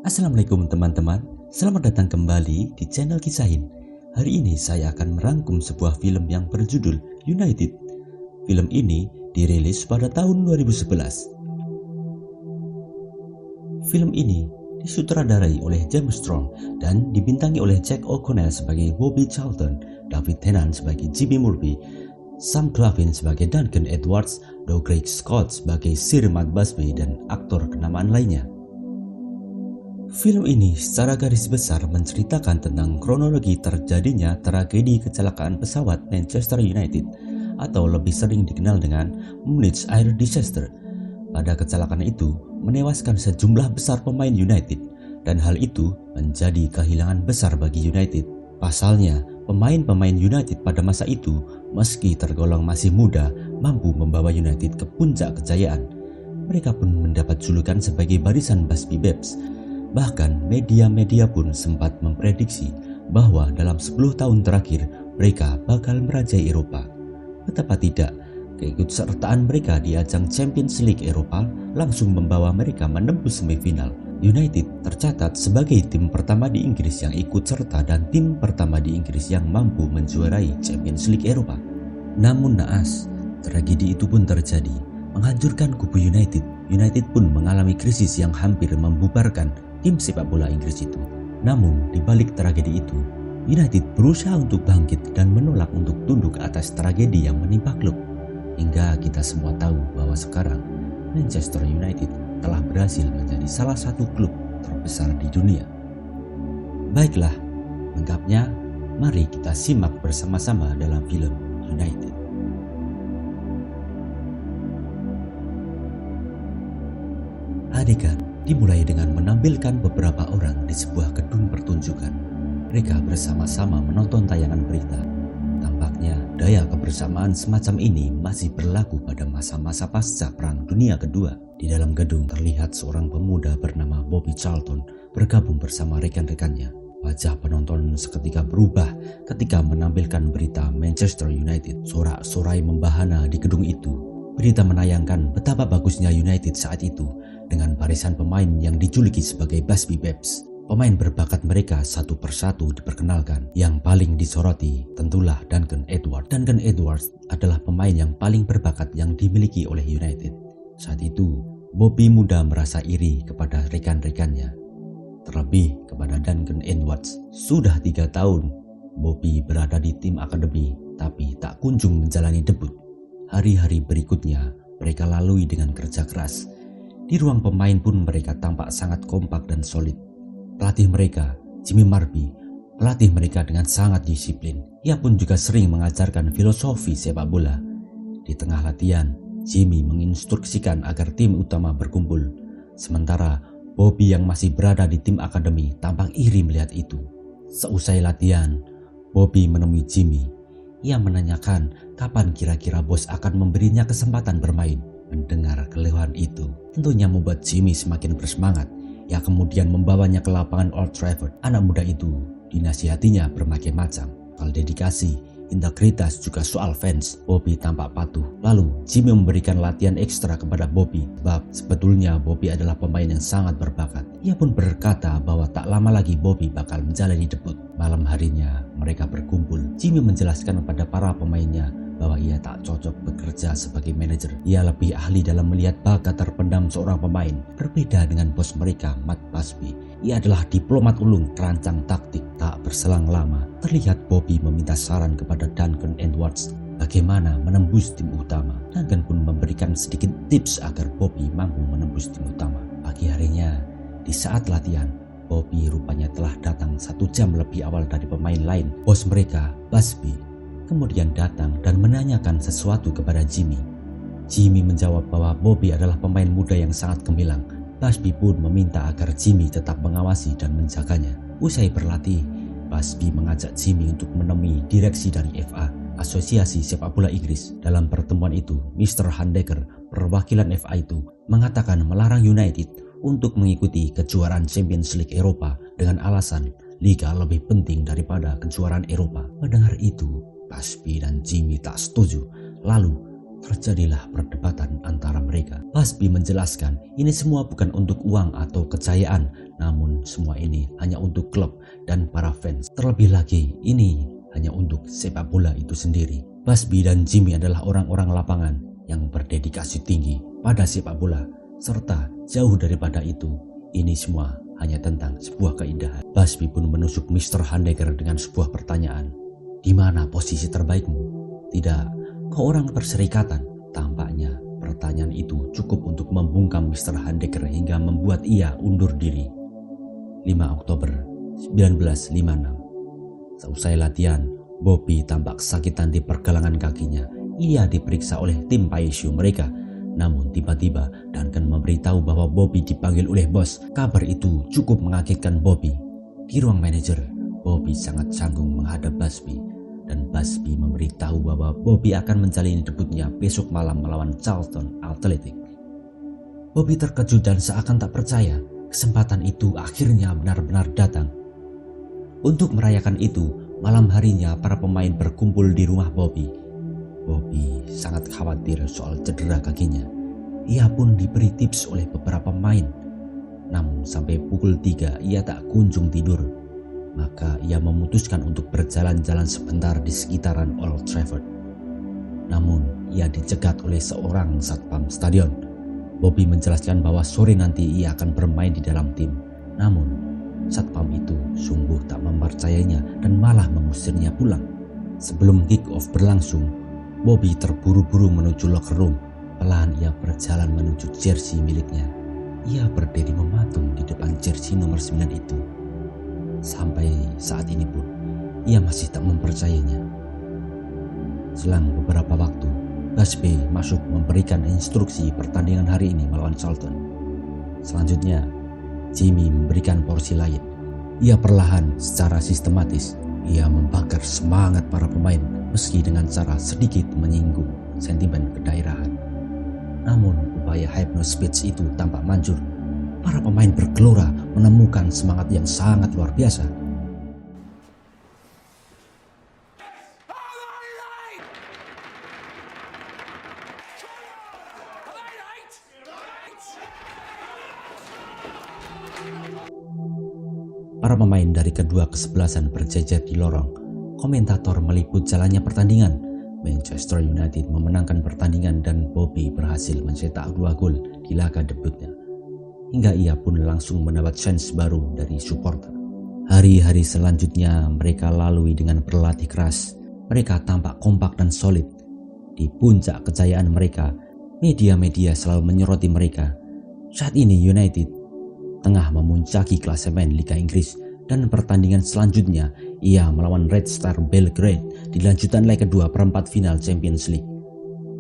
Assalamualaikum teman-teman, selamat datang kembali di channel Kisahin. Hari ini saya akan merangkum sebuah film yang berjudul United. Film ini dirilis pada tahun 2011. Film ini disutradarai oleh James Strong dan dibintangi oleh Jack O'Connell sebagai Bobby Charlton, David Tennant sebagai Jimmy Murphy, Sam Claflin sebagai Duncan Edwards, Dougray Scott sebagai Sir Matt Busby, dan aktor kenamaan lainnya. Film ini secara garis besar menceritakan tentang kronologi terjadinya tragedi kecelakaan pesawat Manchester United atau lebih sering dikenal dengan Munich Air Disaster. Pada kecelakaan itu menewaskan sejumlah besar pemain United dan hal itu menjadi kehilangan besar bagi United. Pasalnya, pemain-pemain United pada masa itu meski tergolong masih muda mampu membawa United ke puncak kejayaan. Mereka pun mendapat julukan sebagai barisan Busby Babes. Bahkan media-media pun sempat memprediksi bahwa dalam 10 tahun terakhir mereka bakal merajai Eropa. Betapa tidak, keikutsertaan mereka di ajang Champions League Eropa langsung membawa mereka menembus semifinal. United tercatat sebagai tim pertama di Inggris yang ikut serta dan tim pertama di Inggris yang mampu menjuarai Champions League Eropa. Namun naas, tragedi itu pun terjadi, menghancurkan kubu United. United pun mengalami krisis yang hampir membubarkan tim sepak bola Inggris itu. Namun di balik tragedi itu, United berusaha untuk bangkit dan menolak untuk tunduk atas tragedi yang menimpa klub. Hingga kita semua tahu bahwa sekarang Manchester United telah berhasil menjadi salah satu klub terbesar di dunia. Baiklah, lengkapnya mari kita simak bersama-sama dalam film United. Adegan dimulai dengan menampilkan beberapa orang di sebuah gedung pertunjukan. Mereka bersama-sama menonton tayangan berita. Tampaknya daya kebersamaan semacam ini masih berlaku pada masa-masa pasca Perang Dunia Kedua. Di dalam gedung terlihat seorang pemuda bernama Bobby Charlton bergabung bersama rekan-rekannya. Wajah penonton seketika berubah ketika menampilkan berita Manchester United. Sorak-sorai membahana di gedung itu. Berita menayangkan betapa bagusnya United saat itu dengan barisan pemain yang dijuluki sebagai Busby Babes. Pemain berbakat mereka satu persatu diperkenalkan. Yang paling disoroti tentulah Duncan Edwards. Duncan Edwards adalah pemain yang paling berbakat yang dimiliki oleh United. Saat itu, Bobby muda merasa iri kepada rekan-rekannya. Terlebih kepada Duncan Edwards. Sudah 3 tahun, Bobby berada di tim akademi tapi tak kunjung menjalani debut. Hari-hari berikutnya mereka lalui dengan kerja keras. Di ruang pemain pun mereka tampak sangat kompak dan solid. Pelatih mereka, Jimmy Murphy, pelatih mereka dengan sangat disiplin. Ia pun juga sering mengajarkan filosofi sepak bola. Di tengah latihan, Jimmy menginstruksikan agar tim utama berkumpul. Sementara Bobby yang masih berada di tim akademi tampak iri melihat itu. Seusai latihan, Bobby menemui Jimmy. Ia menanyakan kapan kira-kira bos akan memberinya kesempatan bermain. Mendengar keluhan itu tentunya membuat Jimmy semakin bersemangat. Ia kemudian membawanya ke lapangan Old Trafford. Anak muda itu dinasihatinya berbagai macam. Soal dedikasi, integritas, juga soal fans. Bobby tampak patuh. Lalu Jimmy memberikan latihan ekstra kepada Bobby sebab sebetulnya Bobby adalah pemain yang sangat berbakat. Ia pun berkata bahwa tak lama lagi Bobby bakal menjalani debut. Malam harinya mereka berkumpul. Jimmy menjelaskan kepada para pemainnya bahwa ia tak cocok bekerja sebagai manajer. Ia lebih ahli dalam melihat bakat terpendam seorang pemain. Berbeda dengan bos mereka, Matt Busby. Ia adalah diplomat ulung terancang taktik. Tak berselang lama, terlihat Bobby meminta saran kepada Duncan Edwards bagaimana menembus tim utama. Duncan pun memberikan sedikit tips agar Bobby mampu menembus tim utama. Pagi harinya, di saat latihan, Bobby rupanya telah datang 1 jam lebih awal dari pemain lain. Bos mereka, Busby, kemudian datang dan menanyakan sesuatu kepada Jimmy. Jimmy menjawab bahwa Bobby adalah pemain muda yang sangat gemilang. Busby pun meminta agar Jimmy tetap mengawasi dan menjaganya. Usai berlatih, Busby mengajak Jimmy untuk menemui direksi dari FA, Asosiasi Sepak Bola Inggris. Dalam pertemuan itu, Mr. Handeker, perwakilan FA itu, mengatakan melarang United untuk mengikuti kejuaraan Champions League Eropa dengan alasan liga lebih penting daripada kejuaraan Eropa. Mendengar itu, Busby dan Jimmy tak setuju. Lalu terjadilah perdebatan antara mereka. Busby menjelaskan ini semua bukan untuk uang atau kejayaan, Namun semua ini hanya untuk klub dan para fans. Terlebih lagi, ini hanya untuk sepak bola itu sendiri. Busby dan Jimmy adalah orang-orang lapangan yang berdedikasi tinggi pada sepak bola. Serta jauh daripada itu, ini semua hanya tentang sebuah keindahan. Busby pun menusuk Mr. Hundeker dengan sebuah pertanyaan. Di mana posisi terbaikmu? Tidak, kau orang perserikatan. Tampaknya pertanyaan itu cukup untuk membungkam Mr. Hundeker hingga membuat ia undur diri. 5 Oktober 1956. Seusai latihan, Bobby tampak kesakitan di pergelangan kakinya. Ia diperiksa oleh tim PICU mereka. Namun tiba-tiba Duncan memberitahu bahwa Bobby dipanggil oleh bos. Kabar itu cukup mengagetkan Bobby. Di ruang manajer, Bobby sangat canggung menghadap Busby. Dan Busby memberitahu bahwa Bobby akan menjalani debutnya besok malam melawan Charlton Athletic. Bobby terkejut dan seakan tak percaya kesempatan itu akhirnya benar-benar datang. Untuk merayakan itu, malam harinya para pemain berkumpul di rumah Bobby. Bobby sangat khawatir soal cedera kakinya. Ia pun diberi tips oleh beberapa pemain. Namun sampai pukul 3 ia tak kunjung tidur. Maka ia memutuskan untuk berjalan-jalan sebentar di sekitaran Old Trafford. Namun ia dicegat oleh seorang satpam stadion. Bobby menjelaskan bahwa sore nanti ia akan bermain di dalam tim. Namun satpam itu sungguh tak mempercayainya dan malah mengusirnya pulang. Sebelum kick-off berlangsung, Bobby terburu-buru menuju locker room. Pelan ia berjalan menuju jersey miliknya. Ia berdiri mematung di depan jersey nomor 9 itu. Sampai saat ini pun, ia masih tak mempercayainya. Selang beberapa waktu, Busby masuk memberikan instruksi pertandingan hari ini melawan Charlton. Selanjutnya, Jimmy memberikan porsi lain. Ia perlahan secara sistematis, ia membakar semangat para pemain meski dengan cara sedikit menyinggung sentimen kedaerahan. Namun upaya hypnosis speech itu tampak manjur. Para pemain bergelora menemukan semangat yang sangat luar biasa. Para pemain dari kedua kesebelasan berjejer di lorong. Komentator meliput jalannya pertandingan. Manchester United memenangkan pertandingan dan Bobby berhasil mencetak 2 gol di laga debutnya. Hingga ia pun langsung mendapat chance baru dari supporter. Hari-hari selanjutnya mereka lalui dengan berlatih keras. Mereka tampak kompak dan solid. Di puncak kejayaan mereka, media-media selalu menyoroti mereka. Saat ini United tengah memuncaki klasemen Liga Inggris dan pertandingan selanjutnya ia melawan Red Star Belgrade di lanjutan leg kedua perempat final Champions League.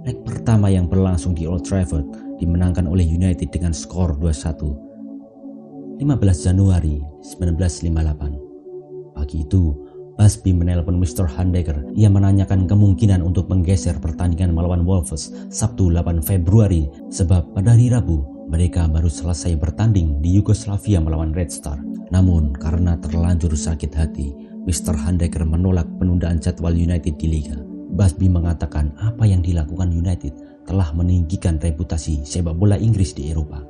Leg pertama yang berlangsung di Old Trafford dimenangkan oleh United dengan skor 2-1. 15 Januari 1958. Pagi itu, Busby menelpon Mr. Hundeker. Ia menanyakan kemungkinan untuk menggeser pertandingan melawan Wolves Sabtu 8 Februari sebab pada hari Rabu mereka baru selesai bertanding di Yugoslavia melawan Red Star. Namun karena terlanjur sakit hati, Mr. Hundeker menolak penundaan jadwal United di Liga. Busby mengatakan apa yang dilakukan United telah meninggikan reputasi sepak bola Inggris di Eropa.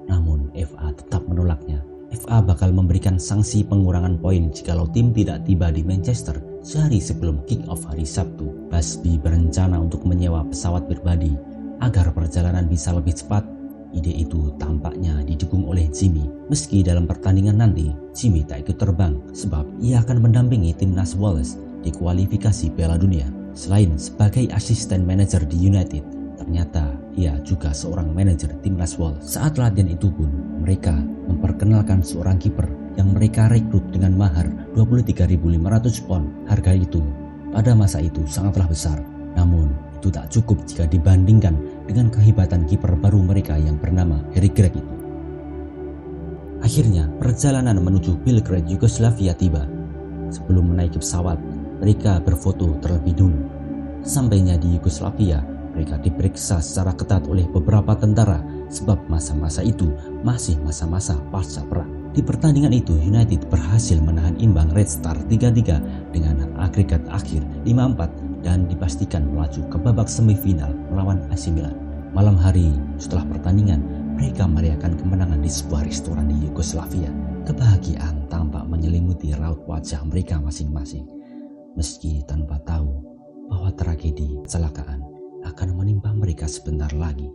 Namun FA tetap menolaknya. FA bakal memberikan sanksi pengurangan poin jikalau tim tidak tiba di Manchester sehari sebelum kick-off hari Sabtu. Busby berencana untuk menyewa pesawat pribadi agar perjalanan bisa lebih cepat. Ide itu tampaknya didukung oleh Jimmy. Meski dalam pertandingan nanti Jimmy tak ikut terbang sebab ia akan mendampingi timnas Wales di kualifikasi Piala Dunia. Selain sebagai asisten manajer di United, ternyata ia juga seorang manajer timnas Wales. Saat latihan itu pun mereka memperkenalkan seorang kiper yang mereka rekrut dengan mahar 23.500 pound. Harga itu pada masa itu sangatlah besar. Namun itu tak cukup jika dibandingkan dengan kehebatan kiper baru mereka yang bernama Harry Gregg itu. Akhirnya perjalanan menuju Belgrade Yugoslavia tiba. Sebelum menaiki pesawat, mereka berfoto terlebih dulu. Sampainya di Yugoslavia, mereka diperiksa secara ketat oleh beberapa tentara sebab masa-masa itu masih masa-masa pasca perang. Di pertandingan itu United berhasil menahan imbang Red Star 3-3 dengan agregat akhir 5-4 dan dipastikan melaju ke babak semifinal melawan AC Milan. Malam hari setelah pertandingan, mereka merayakan kemenangan di sebuah restoran di Yugoslavia. Kebahagiaan tampak menyelimuti raut wajah mereka masing-masing, meski tanpa tahu bahwa tragedi kecelakaan akan menimpa mereka sebentar lagi.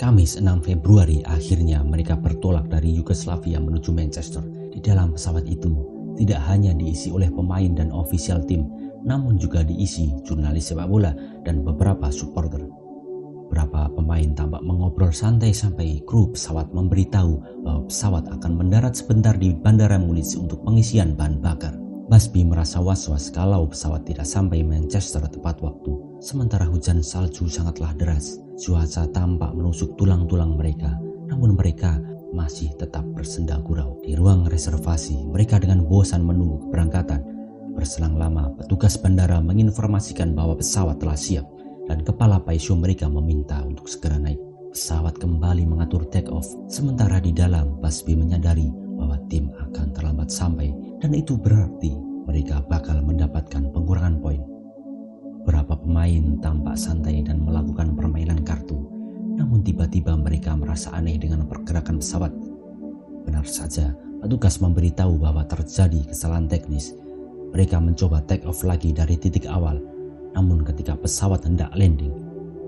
Kamis 6 Februari akhirnya mereka bertolak dari Yugoslavia menuju Manchester. Di dalam pesawat itu tidak hanya diisi oleh pemain dan ofisial tim, namun juga diisi jurnalis sepak bola dan beberapa supporter. Beberapa pemain tampak mengobrol santai sampai kru pesawat memberitahu bahwa pesawat akan mendarat sebentar di Bandara Munich untuk pengisian bahan bakar. Busby merasa was-was kalau pesawat tidak sampai Manchester tepat waktu. Sementara hujan salju sangatlah deras, cuaca tampak menusuk tulang-tulang mereka. Namun mereka masih tetap bersenda gurau. Di ruang reservasi, mereka dengan bosan menunggu keberangkatan. Berselang lama, petugas bandara menginformasikan bahwa pesawat telah siap. Dan kepala paisyo mereka meminta untuk segera naik. Pesawat kembali mengatur take off. Sementara di dalam, Busby menyadari bahwa tim akan terlambat sampai. Dan itu berarti mereka bakal mendapatkan pengurangan poin. Beberapa pemain tampak santai dan melakukan permainan kartu. Namun tiba-tiba mereka merasa aneh dengan pergerakan pesawat. Benar saja, petugas memberitahu bahwa terjadi kesalahan teknis. Mereka mencoba take off lagi dari titik awal. Namun ketika pesawat hendak landing,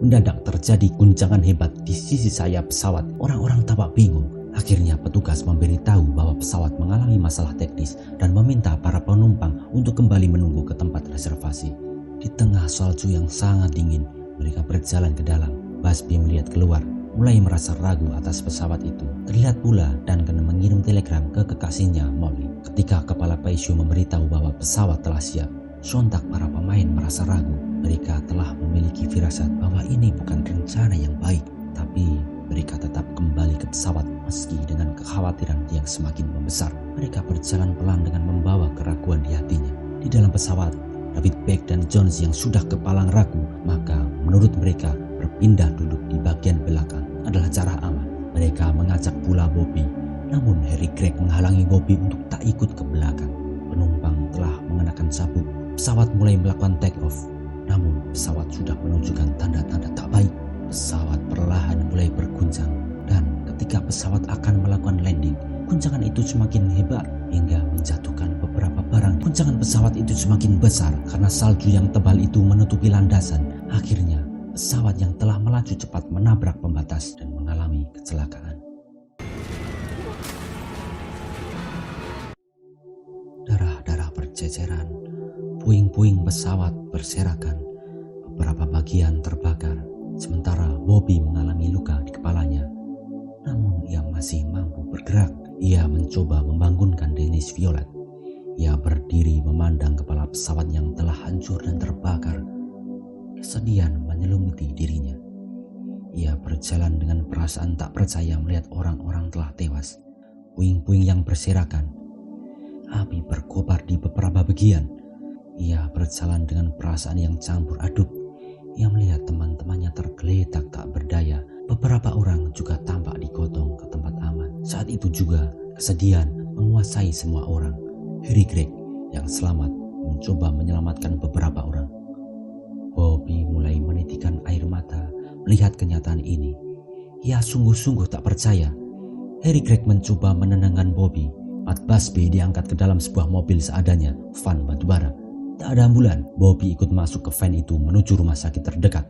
mendadak terjadi guncangan hebat di sisi sayap pesawat. Orang-orang tampak bingung. Akhirnya petugas memberitahu bahwa pesawat mengalami masalah teknis dan meminta para penumpang untuk kembali menunggu ke tempat reservasi. Di tengah salju yang sangat dingin, mereka berjalan ke dalam. Busby melihat keluar, mulai merasa ragu atas pesawat itu. Terlihat pula dan kena mengirim telegram ke kekasihnya Molly. Ketika kepala paisyo memberitahu bahwa pesawat telah siap, sontak para pemain merasa ragu. Mereka telah memiliki firasat bahwa ini bukan rencana yang baik, tapi mereka tetap kembali ke pesawat meski dengan kekhawatiran yang semakin membesar. Mereka berjalan pelan dengan membawa keraguan di hatinya. Di dalam pesawat, David Beck dan Jones yang sudah kepalang ragu, maka menurut mereka berpindah duduk di bagian belakang adalah cara aman. Mereka mengajak pula Bobby, namun Harry Gregg menghalangi Bobby untuk tak ikut ke belakang. Penumpang telah mengenakan sabuk. Pesawat mulai melakukan take off, namun pesawat sudah menunjukkan tanda-tanda tak baik. Pesawat perlahan mulai berguncang, dan ketika pesawat akan melakukan landing, guncangan itu semakin hebat hingga menjatuhkan beberapa barang. Guncangan pesawat itu semakin besar karena salju yang tebal itu menutupi landasan. Akhirnya, pesawat yang telah melaju cepat menabrak pembatas dan mengalami kecelakaan. Darah-darah berceceran. Puing-puing pesawat berserakan, beberapa bagian terbakar, sementara Bobby mengalami luka di kepalanya. Namun ia masih mampu bergerak. Ia mencoba membangunkan Dennis Violet. Ia berdiri memandang kepala pesawat yang telah hancur dan terbakar. Kesedihan menyelimuti dirinya. Ia berjalan dengan perasaan tak percaya melihat orang-orang telah tewas. Puing-puing yang berserakan. Api berkobar di beberapa bagian. Ia berjalan dengan perasaan yang campur aduk. Ia melihat teman-temannya tergeletak tak berdaya. Beberapa orang juga tampak digotong ke tempat aman. Saat itu juga kesedihan menguasai semua orang. Harry Gregg yang selamat mencoba menyelamatkan beberapa orang. Bobby mulai menitikan air mata melihat kenyataan ini. Ia sungguh-sungguh tak percaya. Harry Gregg mencoba menenangkan Bobby. Matt Busby diangkat ke dalam sebuah mobil seadanya, van batubara. Tak ada ambulan, Bobby ikut masuk ke van itu menuju rumah sakit terdekat.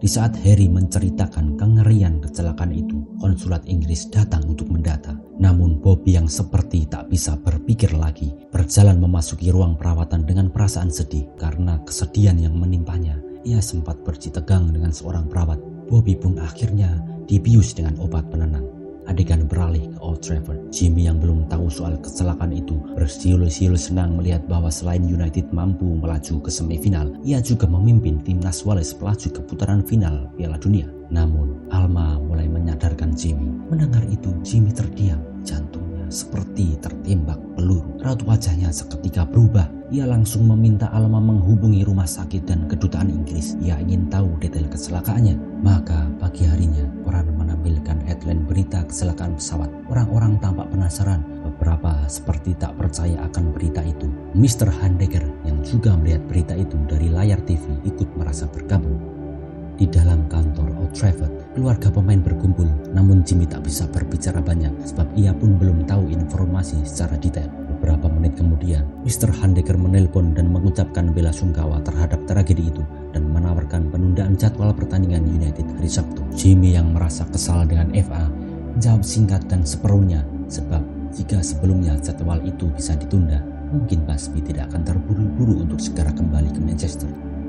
Di saat Harry menceritakan kengerian kecelakaan itu, konsulat Inggris datang untuk mendata. Namun Bobby yang seperti tak bisa berpikir lagi, berjalan memasuki ruang perawatan dengan perasaan sedih. Karena kesedihan yang menimpanya, ia sempat bersitegang dengan seorang perawat. Bobby pun akhirnya dibius dengan obat penenang. Adegan beralih ke Old Trafford. Jimmy yang belum tahu soal kecelakaan itu bersiul-siul senang melihat bahwa selain United mampu melaju ke semifinal, ia juga memimpin timnas Wales melaju ke putaran final Piala Dunia. Namun Alma mulai menyadarkan Jimmy. Mendengar itu, Jimmy terdiam, jantungnya seperti tertembak peluru. Raut wajahnya seketika berubah. Ia langsung meminta Alma menghubungi rumah sakit dan kedutaan Inggris. Ia ingin tahu detail kecelakaannya. Maka pagi harinya, koran menampilkan headline berita kecelakaan pesawat. Orang-orang tampak penasaran. Beberapa seperti tak percaya akan berita itu. Mr. Handegger yang juga melihat berita itu dari layar TV ikut merasa bergabung. Di dalam kantor Old Trafford, keluarga pemain berkumpul, namun Jimmy tak bisa berbicara banyak sebab ia pun belum tahu informasi secara detail. Beberapa menit kemudian, Mr. Handeker menelpon dan mengucapkan bela sungkawa terhadap tragedi itu dan menawarkan penundaan jadwal pertandingan United hari Sabtu. Jimmy yang merasa kesal dengan FA menjawab singkat dan seperlunya sebab jika sebelumnya jadwal itu bisa ditunda, mungkin Busby tidak akan terburu-buru untuk segera kembali ke Manchester.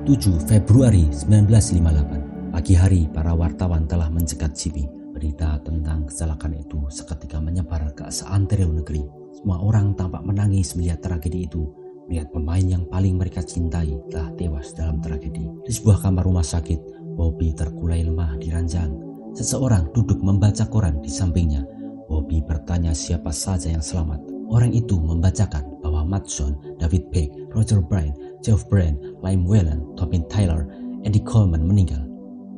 7 Februari 1958, pagi hari para wartawan telah mencegat Jimmy. Berita tentang kecelakaan itu seketika menyebar ke seantero negeri. Semua orang tampak menangis melihat tragedi itu, melihat pemain yang paling mereka cintai telah tewas dalam tragedi. Di sebuah kamar rumah sakit, Bobby terkulai lemah di ranjang. Seseorang duduk membaca koran di sampingnya. Bobby bertanya siapa saja yang selamat. Orang itu membacakan bahwa Matson, David Peck, Roger Bryan, Geoff Brand, Liam Whelan, Tobin Tyler, Eddie Coleman meninggal.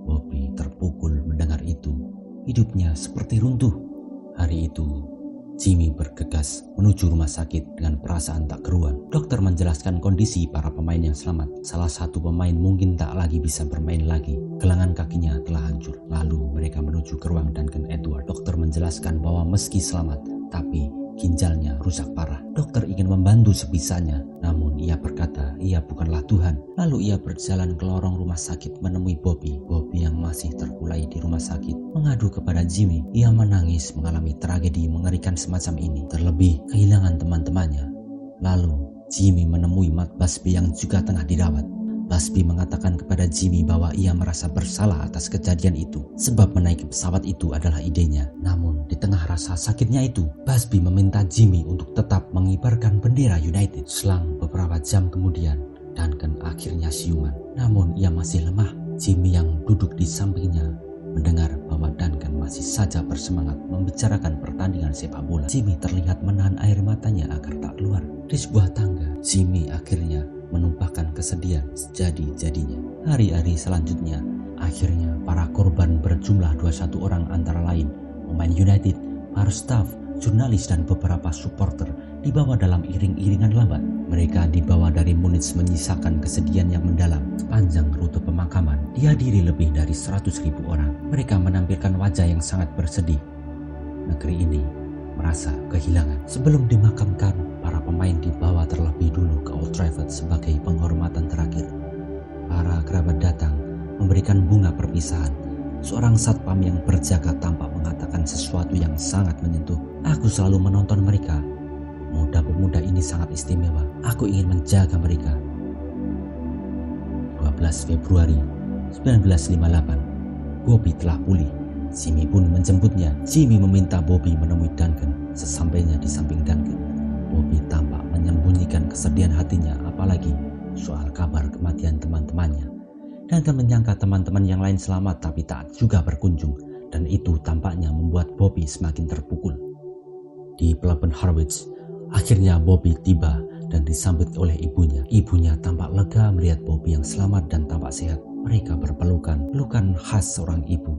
Bobby terpukul mendengar itu. Hidupnya seperti runtuh. Hari itu, Jimmy bergegas menuju rumah sakit dengan perasaan tak keruan. Dokter menjelaskan kondisi para pemain yang selamat. Salah satu pemain mungkin tak lagi bisa bermain lagi. Gelangan kakinya telah hancur. Lalu mereka menuju ke ruang Duncan Edward. Dokter menjelaskan bahwa meski selamat, tapi ginjalnya rusak parah. Dokter ingin membantu sebisanya, namun ia berkata ia bukanlah Tuhan. Lalu ia berjalan ke lorong rumah sakit menemui Bobby. Bobby yang masih terkulai di rumah sakit mengadu kepada Jimmy. Ia menangis mengalami tragedi mengerikan semacam ini, terlebih kehilangan teman-temannya. Lalu Jimmy menemui Matt Busby yang juga tengah dirawat. Busby mengatakan kepada Jimmy bahwa ia merasa bersalah atas kejadian itu sebab menaiki pesawat itu adalah idenya. Namun di tengah rasa sakitnya itu, Busby meminta Jimmy untuk tetap mengibarkan bendera United. Selang beberapa jam kemudian, Duncan akhirnya siuman. Namun ia masih lemah. Jimmy yang duduk di sampingnya mendengar bahwa Duncan masih saja bersemangat membicarakan pertandingan sepak bola. Jimmy terlihat menahan air matanya agar tak keluar. Di sebuah tangga, Jimmy akhirnya menumpahkan kesedihan sejadi-jadinya. Hari-hari selanjutnya, akhirnya para korban berjumlah 21 orang antara lain pemain United, para staf, jurnalis dan beberapa supporter dibawa dalam iring-iringan lambat. Mereka dibawa dari Munich menyisakan kesedihan yang mendalam. Sepanjang rute pemakaman dihadiri lebih dari 100.000 orang. Mereka menampilkan wajah yang sangat bersedih. Negeri ini merasa kehilangan. Sebelum dimakamkan, para pemain dibawa terlebih dulu ke Old Trafford sebagai penghormatan terakhir. Para kerabat datang memberikan bunga perpisahan. Seorang satpam yang berjaga tampak mengatakan sesuatu yang sangat menyentuh. Aku selalu menonton mereka. Muda-pemuda ini sangat istimewa. Aku ingin menjaga mereka. 12 Februari 1958, Bobby telah pulih. Jimmy pun menjemputnya. Jimmy meminta Bobby menemui Duncan. Sesampainya di samping Duncan, Bobby tampak menyembunyikan kesedihan hatinya, apalagi soal kabar kematian teman-temannya. Duncan menyangka teman-teman yang lain selamat tapi tak juga berkunjung, dan itu tampaknya membuat Bobby semakin terpukul. Di pelabuhan Harwich, akhirnya Bobby tiba dan disambut oleh ibunya. Ibunya tampak lega melihat Bobby yang selamat dan tampak sehat. Mereka berpelukan, pelukan khas seorang ibu.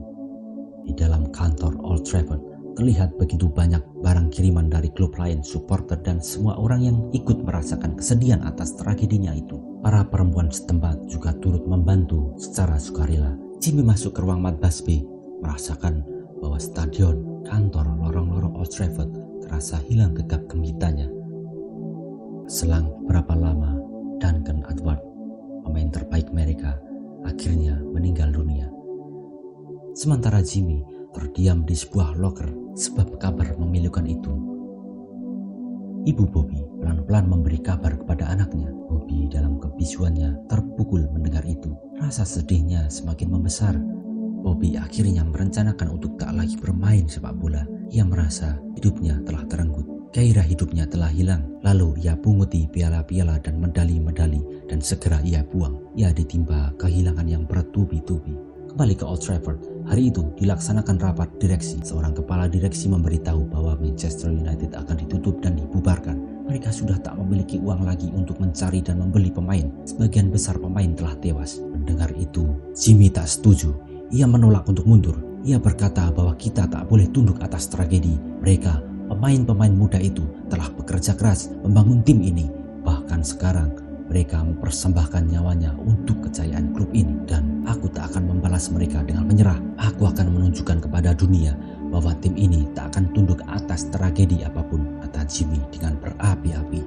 Di dalam kantor Old Trafford, terlihat begitu banyak barang kiriman dari klub lain, supporter, dan semua orang yang ikut merasakan kesedihan atas tragedinya itu. Para perempuan setempat juga turut membantu secara sukarela. Jimmy masuk ke ruang Matt Busby, merasakan bahwa stadion, kantor, lorong-lorong Old Trafford terasa hilang gegap gempitanya. Selang berapa lama, Duncan Edward, pemain terbaik mereka, akhirnya meninggal dunia. Sementara Jimmy terdiam di sebuah loker sebab kabar memilukan itu. Ibu Bobby pelan-pelan memberi kabar kepada anaknya. Bobby dalam kebisuannya terpukul mendengar itu. Rasa sedihnya semakin membesar. Bobby akhirnya merencanakan untuk tak lagi bermain sepak bola. Ia merasa hidupnya telah terenggut. Gairah hidupnya telah hilang. Lalu ia punguti piala-piala dan medali-medali dan segera ia buang. Ia ditimpa kehilangan yang bertubi-tubi. Kembali ke Old Trafford, hari itu dilaksanakan rapat direksi. Seorang kepala direksi memberitahu bahwa Manchester United akan ditutup dan dibubarkan. Mereka sudah tak memiliki uang lagi untuk mencari dan membeli pemain. Sebagian besar pemain telah tewas. Mendengar itu, Jimmy tak setuju. Ia menolak untuk mundur. Ia berkata bahwa kita tak boleh tunduk atas tragedi. Mereka, pemain-pemain muda itu, telah bekerja keras membangun tim ini. Bahkan sekarang, Mereka mempersembahkan nyawanya untuk kejayaan klub ini dan aku tak akan membalas mereka dengan menyerah. Aku akan menunjukkan kepada dunia bahwa tim ini tak akan tunduk atas tragedi apapun, kata Jimmy dengan berapi-api.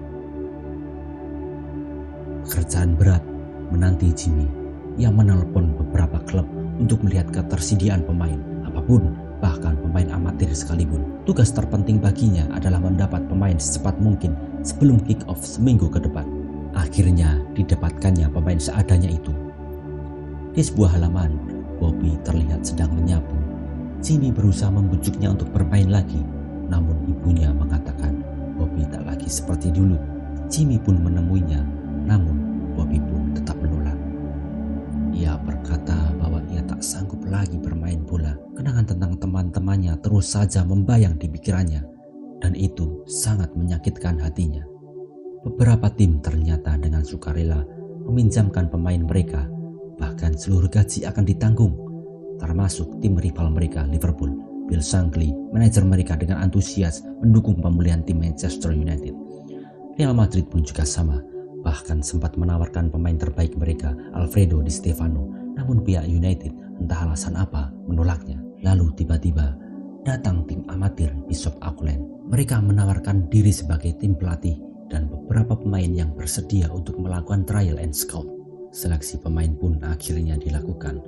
Pekerjaan berat menanti Jimmy. Ia menelpon beberapa klub untuk melihat ketersediaan pemain apapun, bahkan pemain amatir sekalipun. Tugas terpenting baginya adalah mendapat pemain secepat mungkin sebelum kick-off seminggu ke depan. Akhirnya didapatkannya pemain seadanya itu. Di sebuah halaman, Bobby terlihat sedang menyapu. Jimmy berusaha membujuknya untuk bermain lagi, namun ibunya mengatakan Bobby tak lagi seperti dulu. Jimmy pun menemuinya, namun Bobby pun tetap menolak. Ia berkata bahwa ia tak sanggup lagi bermain bola. Kenangan tentang teman-temannya terus saja membayang di pikirannya, dan itu sangat menyakitkan hatinya. Beberapa tim ternyata dengan sukarela meminjamkan pemain mereka, bahkan seluruh gaji akan ditanggung, termasuk tim rival mereka Liverpool. Bill Shankly, manajer mereka, dengan antusias mendukung pemulihan tim Manchester United. Real Madrid pun juga sama, bahkan sempat menawarkan pemain terbaik mereka, Alfredo Di Stefano, namun pihak United entah alasan apa menolaknya. Lalu tiba-tiba datang tim amatir Bishop Auckland. Mereka menawarkan diri sebagai tim pelatih dan beberapa pemain yang bersedia untuk melakukan trial and scout. Seleksi pemain pun akhirnya dilakukan.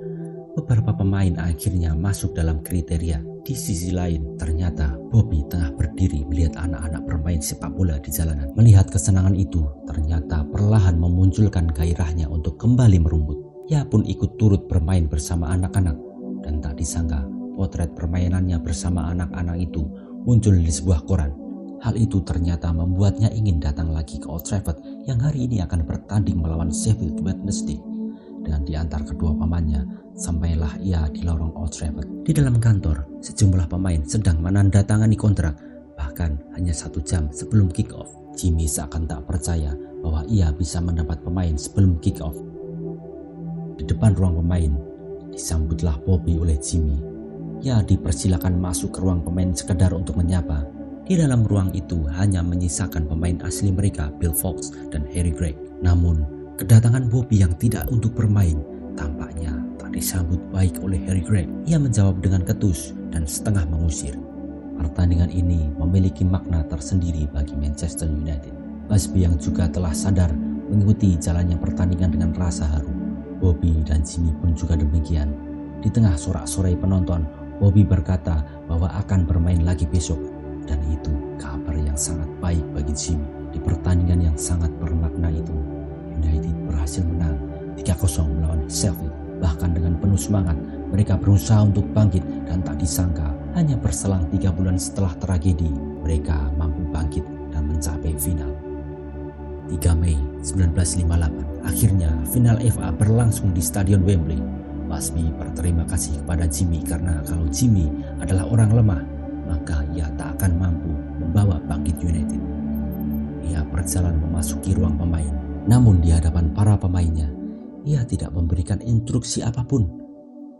Beberapa pemain akhirnya masuk dalam kriteria. Di sisi lain, ternyata Bobby tengah berdiri melihat anak-anak bermain sepak bola di jalanan. Melihat kesenangan itu, ternyata perlahan memunculkan gairahnya untuk kembali merumput. Ia pun ikut turut bermain bersama anak-anak, dan tak disangka potret permainannya bersama anak-anak itu muncul di sebuah koran. Hal itu ternyata membuatnya ingin datang lagi ke Old Trafford yang hari ini akan bertanding melawan Sheffield Wednesday. Dengan diantar kedua pamannya, sampailah ia di lorong Old Trafford. Di dalam kantor, sejumlah pemain sedang menandatangani kontrak, bahkan hanya 1 jam sebelum kick-off. Jimmy seakan tak percaya bahwa ia bisa mendapat pemain sebelum kick-off. Di depan ruang pemain, disambutlah Bobby oleh Jimmy. Ia dipersilakan masuk ke ruang pemain sekedar untuk menyapa. Di dalam ruang itu hanya menyisakan pemain asli mereka, Bill Fox dan Harry Gregg. Namun, kedatangan Bobby yang tidak untuk bermain tampaknya tak disambut baik oleh Harry Gregg. Ia menjawab dengan ketus dan setengah mengusir. Pertandingan ini memiliki makna tersendiri bagi Manchester United. Busby yang juga telah sadar mengikuti jalannya pertandingan dengan rasa haru. Bobby dan Jimmy pun juga demikian. Di tengah sorak-sorai penonton, Bobby berkata bahwa akan bermain lagi besok. Dan itu kabar yang sangat baik bagi Jimmy. Di pertandingan yang sangat bermakna itu, United berhasil menang 3-0 melawan Sheffield. Bahkan dengan penuh semangat, mereka berusaha untuk bangkit dan tak disangka hanya berselang 3 bulan setelah tragedi, mereka mampu bangkit dan mencapai final. 3 Mei 1958, akhirnya final FA berlangsung di Stadion Wembley. Busby berterima kasih kepada Jimmy karena kalau Jimmy adalah orang lemah, maka ia tak akan mampu membawa bangkit United. Ia berjalan memasuki ruang pemain. Namun di hadapan para pemainnya, ia tidak memberikan instruksi apapun.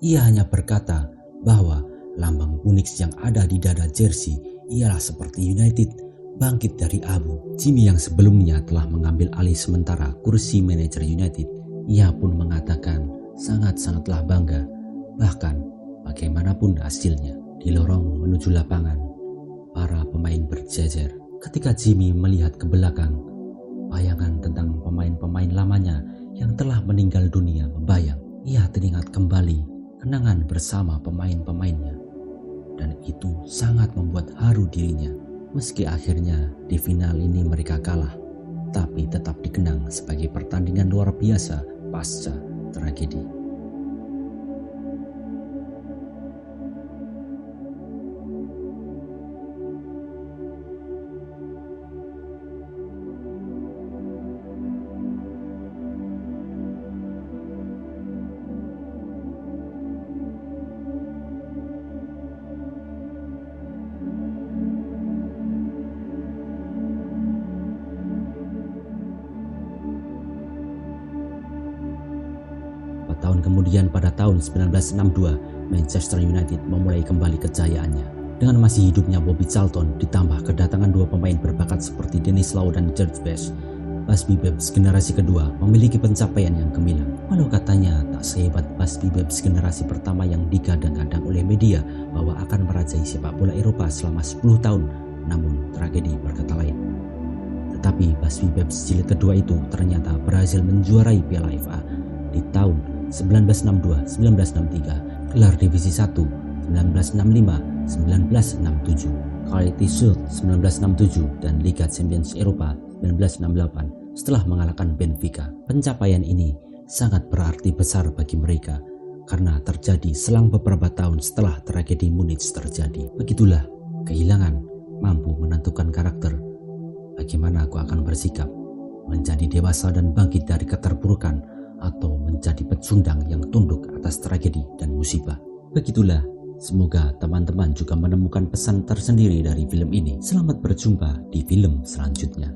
Ia hanya berkata bahwa lambang Phoenix yang ada di dada jersey ialah seperti United, bangkit dari abu. Jimmy yang sebelumnya telah mengambil alih sementara kursi manajer United, ia pun mengatakan sangat-sangatlah bangga, bahkan bagaimanapun hasilnya. Di lorong menuju lapangan, para pemain berjejer. Ketika Jimmy melihat ke belakang, bayangan tentang pemain-pemain lamanya yang telah meninggal dunia membayang. Ia teringat kembali kenangan bersama pemain-pemainnya, dan itu sangat membuat haru dirinya. Meski akhirnya di final ini mereka kalah, tapi tetap dikenang sebagai pertandingan luar biasa pasca tragedi. Tahun kemudian pada tahun 1962, Manchester United memulai kembali kejayaannya. Dengan masih hidupnya Bobby Charlton ditambah kedatangan 2 pemain berbakat seperti Dennis Law dan George Best, Busby Babes generasi kedua memiliki pencapaian yang gemilang. Walau katanya tak sehebat Busby Babes generasi pertama yang digadang-gadang oleh media bahwa akan merajai sepak bola Eropa selama 10 tahun, namun tragedi berkata lain. Tetapi Busby Babes jilid kedua itu ternyata berhasil menjuarai Piala FA di tahun 1962-1963, gelar Divisi 1 1965-1967, Quality Shield 1967, dan Liga Champions Eropa 1968 setelah mengalahkan Benfica. Pencapaian ini sangat berarti besar bagi mereka karena terjadi selang beberapa tahun setelah tragedi Munich terjadi. Begitulah, kehilangan mampu menentukan karakter. Bagaimana aku akan bersikap, menjadi dewasa dan bangkit dari keterpurukan, atau menjadi pecundang yang tunduk atas tragedi dan musibah. Begitulah, semoga teman-teman juga menemukan pesan tersendiri dari film ini. Selamat berjumpa di film selanjutnya.